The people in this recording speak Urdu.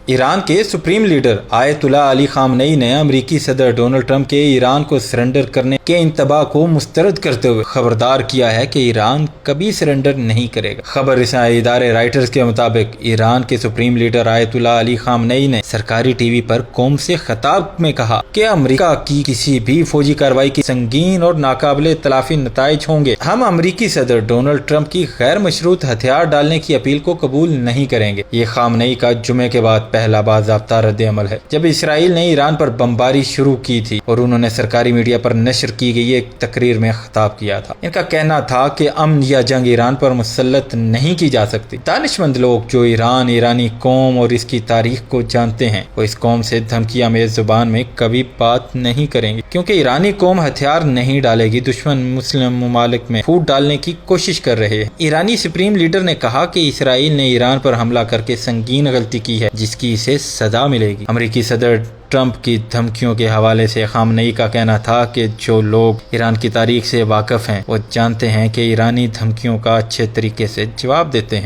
ایران کے سپریم لیڈر آیت اللہ علی خامنئی نے امریکی صدر ڈونلڈ ٹرمپ کے ایران کو سرنڈر کرنے کے انتباہ کو مسترد کرتے ہوئے خبردار کیا ہے کہ ایران کبھی سرنڈر نہیں کرے گا۔ خبر رساں ادارے رائٹرز کے مطابق ایران کے سپریم لیڈر آیت اللہ علی خامنئی نے سرکاری ٹی وی پر قوم سے خطاب میں کہا کہ امریکہ کی کسی بھی فوجی کارروائی کی سنگین اور ناقابل تلافی نتائج ہوں گے۔ ہم امریکی صدر ڈونلڈ ٹرمپ کی غیر مشروط ہتھیار ڈالنے کی اپیل کو قبول نہیں کریں گے۔ یہ خامنئی کا جمعے کے بعد پہلا باضابطہ رد عمل ہے، جب اسرائیل نے ایران پر بمباری شروع کی تھی اور انہوں نے سرکاری میڈیا پر نشر کی گئی ایک تقریر میں خطاب کیا تھا۔ ان کا کہنا تھا کہ امن یا جنگ ایران پر مسلط نہیں کی جا سکتی۔ دانشمند لوگ جو ایرانی قوم اور اس کی تاریخ کو جانتے ہیں، وہ اس قوم سے دھمکی آمیز زبان میں کبھی بات نہیں کریں گے، کیونکہ ایرانی قوم ہتھیار نہیں ڈالے گی۔ دشمن مسلم ممالک میں پھوٹ ڈالنے کی کوشش کر رہے ہیں۔ ایرانی سپریم لیڈر نے کہا کہ اسرائیل نے ایران پر حملہ کر کے سنگین غلطی کی ہے، جس کی اسے سزا ملے گی۔ امریکی صدر ٹرمپ کی دھمکیوں کے حوالے سے خامنئی کا کہنا تھا کہ جو لوگ ایران کی تاریخ سے واقف ہیں وہ جانتے ہیں کہ ایرانی دھمکیوں کا اچھے طریقے سے جواب دیتے ہیں۔